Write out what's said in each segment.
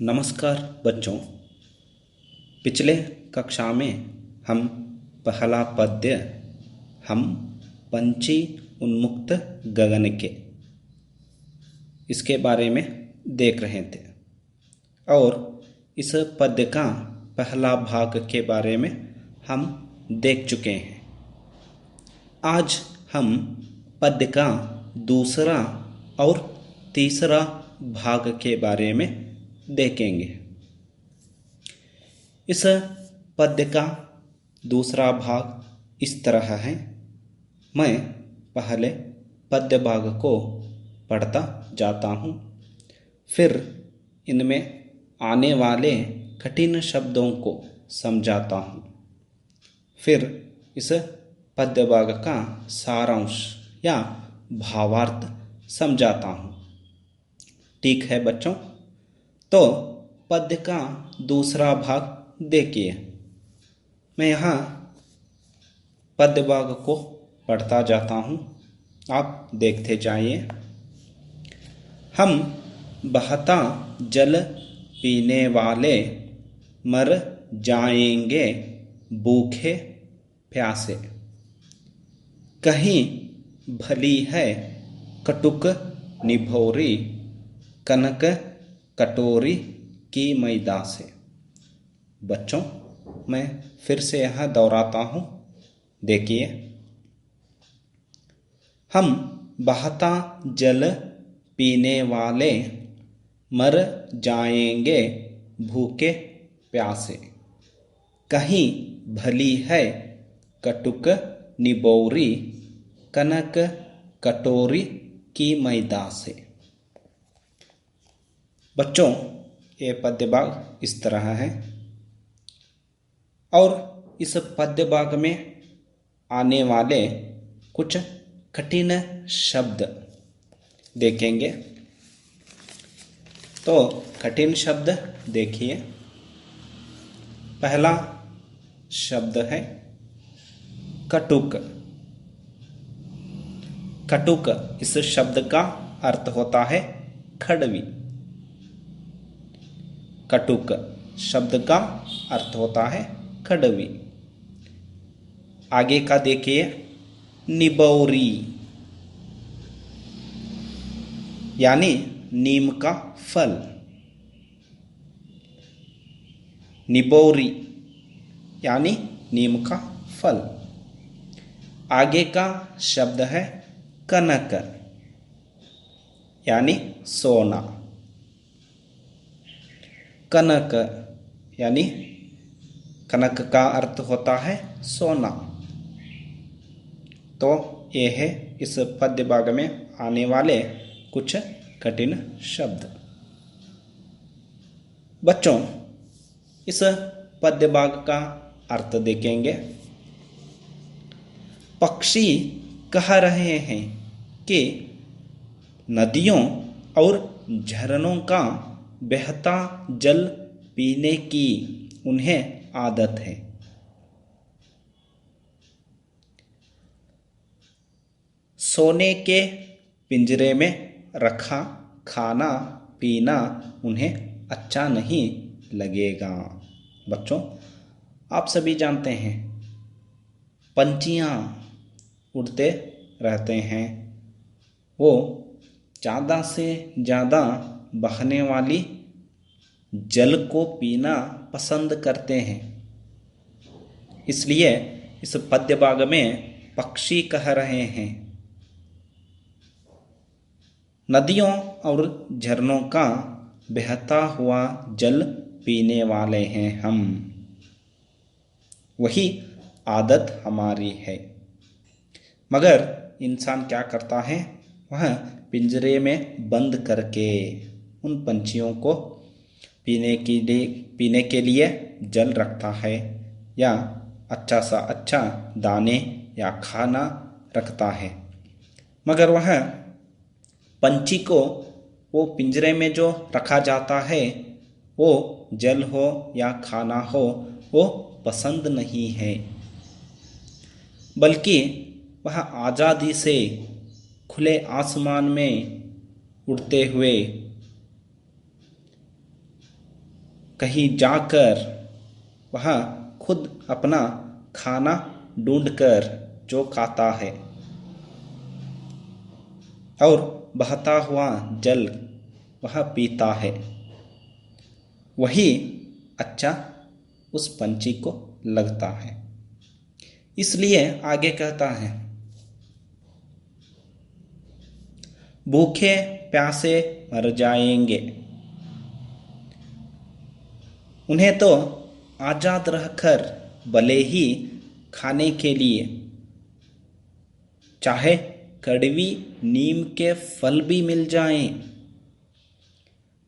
नमस्कार बच्चों। पिछले कक्षा में हम पहला पद्य हम पंछी उन्मुक्त गगन के इसके बारे में देख रहे थे और इस पद्य का पहला भाग के बारे में हम देख चुके हैं। आज हम पद्य का दूसरा और तीसरा भाग के बारे में देखेंगे। इस पद्य का दूसरा भाग इस तरह है। मैं पहले पद्य भाग को पढ़ता जाता हूँ, फिर इनमें आने वाले कठिन शब्दों को समझाता हूँ, फिर इस पद्य भाग का सारांश या भावार्थ समझाता हूँ। ठीक है बच्चों, तो पद्य का दूसरा भाग देखिए। मैं यहाँ पद्य भाग को पढ़ता जाता हूँ, आप देखते जाइए। हम बहता जल पीने वाले मर जाएंगे भूखे प्यासे। कहीं भली है कटुक निभौरी कनक कटोरी की मैदा से। बच्चों, मैं फिर से यहाँ दोहराता हूँ, देखिए। हम बहता जल पीने वाले मर जाएंगे भूखे प्यासे। कहीं भली है कटुक निबौरी कनक कटोरी की मैदा से। बच्चों, ये पद्य भाग इस तरह है और इस पद्य भाग में आने वाले कुछ कठिन शब्द देखेंगे। तो कठिन शब्द देखिए। पहला शब्द है कटुक। कटुक इस शब्द का अर्थ होता है कड़वी। कटुक शब्द का अर्थ होता है कड़वी। आगे का देखिए, निबौरी यानी नीम का फल। निबौरी यानी नीम का फल। आगे का शब्द है कनक यानी सोना। कनक यानी कनक का अर्थ होता है सोना। तो ये है इस पद्य भाग में आने वाले कुछ कठिन शब्द। बच्चों, इस पद्य भाग का अर्थ देखेंगे। पक्षी कह रहे हैं कि नदियों और झरनों का बहता जल पीने की उन्हें आदत है। सोने के पिंजरे में रखा खाना पीना उन्हें अच्छा नहीं लगेगा। बच्चों, आप सभी जानते हैं पंछियाँ उड़ते रहते हैं, वो ज़्यादा से ज़्यादा बहने वाली जल को पीना पसंद करते हैं। इसलिए इस पद्य भाग में पक्षी कह रहे हैं, नदियों और झरनों का बहता हुआ जल पीने वाले हैं हम, वही आदत हमारी है। मगर इंसान क्या करता है, वह पिंजरे में बंद करके उन पंछियों को पीने के लिए जल रखता है या अच्छा सा अच्छा दाने या खाना रखता है। मगर वह पंछी को वो पिंजरे में जो रखा जाता है, वो जल हो या खाना हो, वो पसंद नहीं है, बल्कि वह आज़ादी से खुले आसमान में उड़ते हुए कहीं जाकर वह खुद अपना खाना ढूंढकर जो खाता है और बहता हुआ जल वह पीता है, वही अच्छा उस पंछी को लगता है। इसलिए आगे कहता है, भूखे प्यासे मर जाएंगे, उन्हें तो आजाद रहकर भले ही खाने के लिए चाहे कड़वी नीम के फल भी मिल जाएं,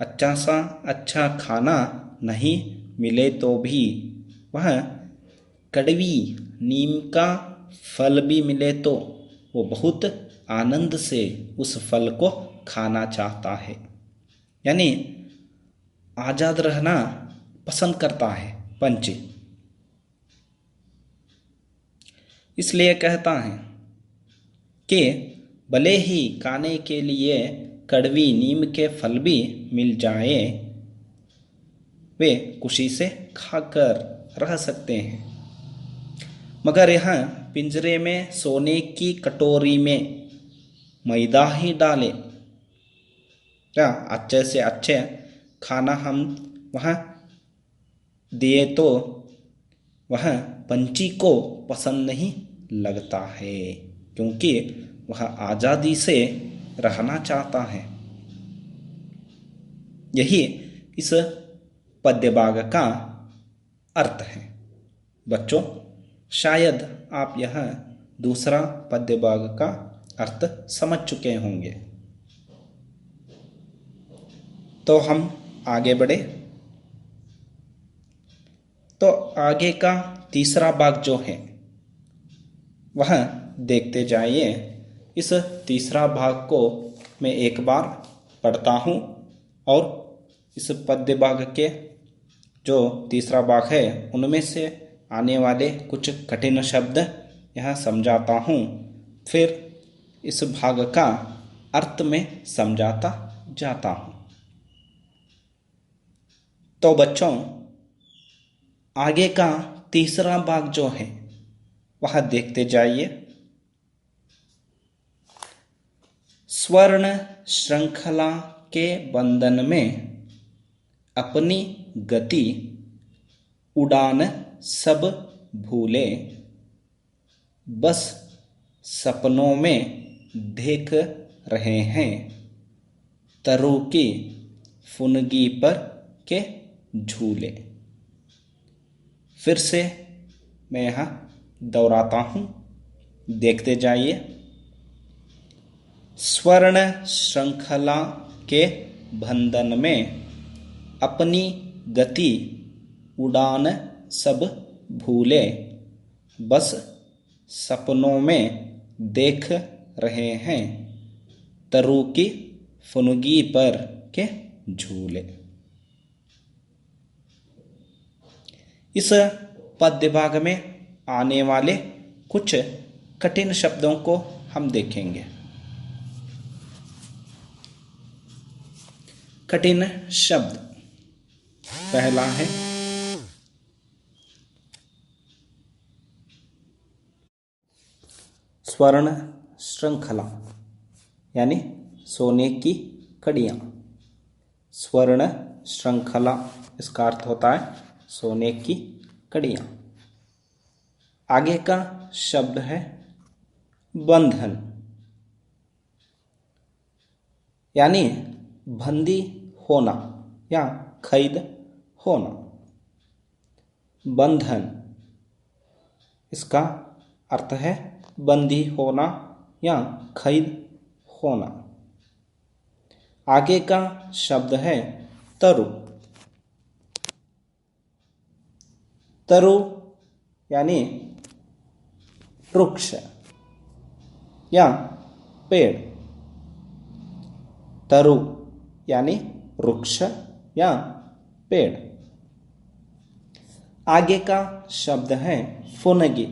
अच्छा सा अच्छा खाना नहीं मिले तो भी वह कड़वी नीम का फल भी मिले तो वो बहुत आनंद से उस फल को खाना चाहता है। यानी आजाद रहना पसंद करता है पंछी। इसलिए कहता है कि भले ही खाने के लिए कड़वी नीम के फल भी मिल जाए, वे खुशी से खाकर रह सकते हैं, मगर यहाँ पिंजरे में सोने की कटोरी में मैदा ही डाले या अच्छे से अच्छे खाना हम वहाँ दिए तो वह पंछी को पसंद नहीं लगता है, क्योंकि वह आज़ादी से रहना चाहता है। यही इस पद्य भाग का अर्थ है। बच्चों, शायद आप यह दूसरा पद्य भाग का अर्थ समझ चुके होंगे। तो हम आगे बढ़े। तो आगे का तीसरा भाग जो है वह देखते जाइए। इस तीसरा भाग को मैं एक बार पढ़ता हूँ और इस पद्य भाग के जो तीसरा भाग है उनमें से आने वाले कुछ कठिन शब्द यहाँ समझाता हूँ, फिर इस भाग का अर्थ में समझाता जाता हूँ। तो बच्चों, आगे का तीसरा भाग जो है वह देखते जाइए। स्वर्ण श्रृंखला के बंधन में अपनी गति उड़ान सब भूले, बस सपनों में देख रहे हैं तरु की फुनगी पर के झूले। फिर से मैं यहाँ दोहराता हूँ, देखते जाइए। स्वर्ण श्रृंखला के बंधन में अपनी गति उड़ान सब भूले, बस सपनों में देख रहे हैं तरु की फुनगी पर के झूले। इस पद्य भाग में आने वाले कुछ कठिन शब्दों को हम देखेंगे। कठिन शब्द पहला है स्वर्ण श्रृंखला, यानी सोने की कड़ियाँ। स्वर्ण श्रृंखला इसका अर्थ होता है सोने की कड़ियाँ। आगे का शब्द है बंधन, यानी बंदी होना या कैद होना। बंधन इसका अर्थ है बंदी होना या कैद होना। आगे का शब्द है तरु। तरु यानी वृक्ष या पेड़। तरु यानी वृक्ष या पेड़। आगे का शब्द है फुनगी।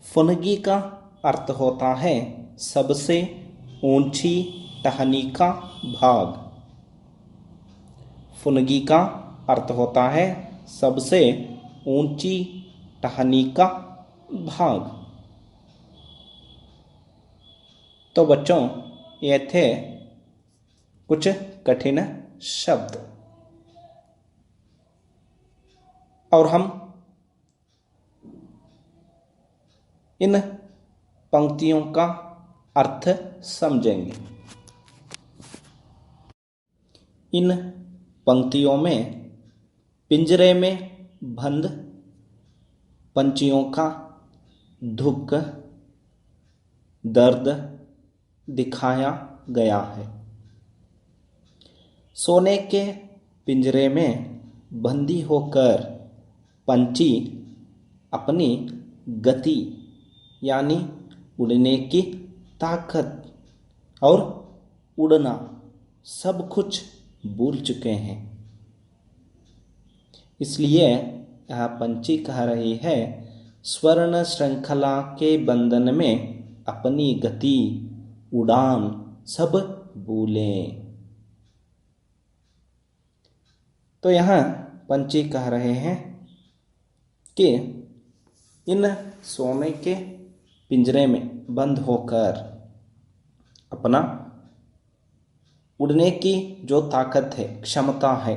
फुनगी का अर्थ होता है सबसे ऊंची टहनी का भाग। फुनगी का अर्थ होता है सबसे ऊंची टहनी का भाग। तो बच्चों, ये थे कुछ कठिन शब्द और हम इन पंक्तियों का अर्थ समझेंगे। इन पंक्तियों में पिंजरे में बंद पंछियों का दुख दर्द दिखाया गया है। सोने के पिंजरे में बंदी होकर पंछी अपनी गति यानी उड़ने की ताकत और उड़ना सब कुछ भूल चुके हैं। इसलिए यह पंछी कह रही है, स्वर्ण श्रृंखला के बंधन में अपनी गति उड़ान सब भूलें। तो यहाँ पंछी कह रहे हैं कि इन सोने के पिंजरे में बंद होकर अपना उड़ने की जो ताकत है, क्षमता है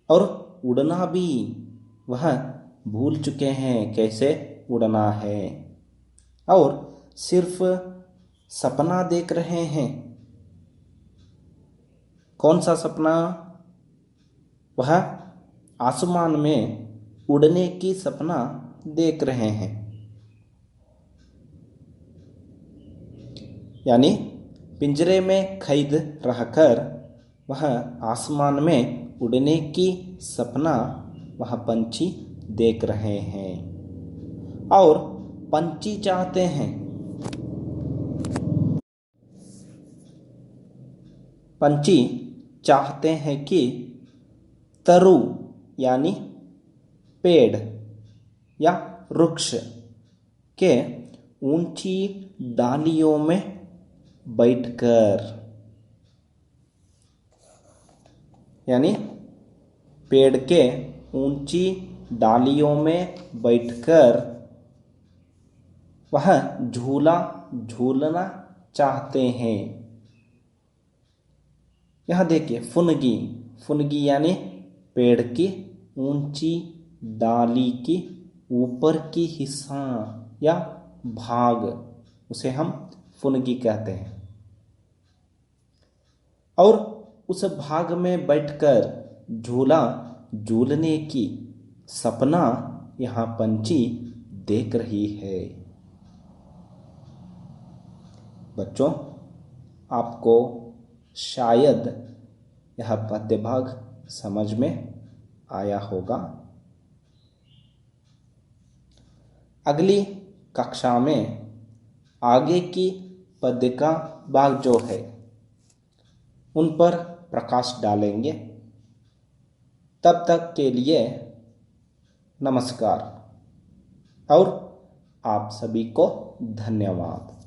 और उड़ना भी वह भूल चुके हैं कैसे उड़ना है और सिर्फ सपना देख रहे हैं। कौन सा सपना? वह आसमान में उड़ने की सपना देख रहे हैं। यानी पिंजरे में कैद रहकर वह आसमान में उड़ने की सपना वह पंछी देख रहे हैं और पंछी चाहते हैं, पंछी चाहते हैं कि तरु यानी पेड़ या वृक्ष के ऊंची डालियों में बैठकर, यानी पेड़ के ऊंची डालियों में बैठकर वह झूला झूलना चाहते हैं। यह देखिए, फुनगी, फुनगी यानी पेड़ की ऊंची डाली की ऊपर की हिस्सा या भाग, उसे हम फुनगी कहते हैं। और उस भाग में बैठकर झूला झूलने की सपना यहाँ पंछी देख रही है। बच्चों, आपको शायद यह पद्य भाग समझ में आया होगा। अगली कक्षा में आगे की पद्य का भाग जो है उन पर प्रकाश डालेंगे। तब तक के लिए नमस्कार और आप सभी को धन्यवाद।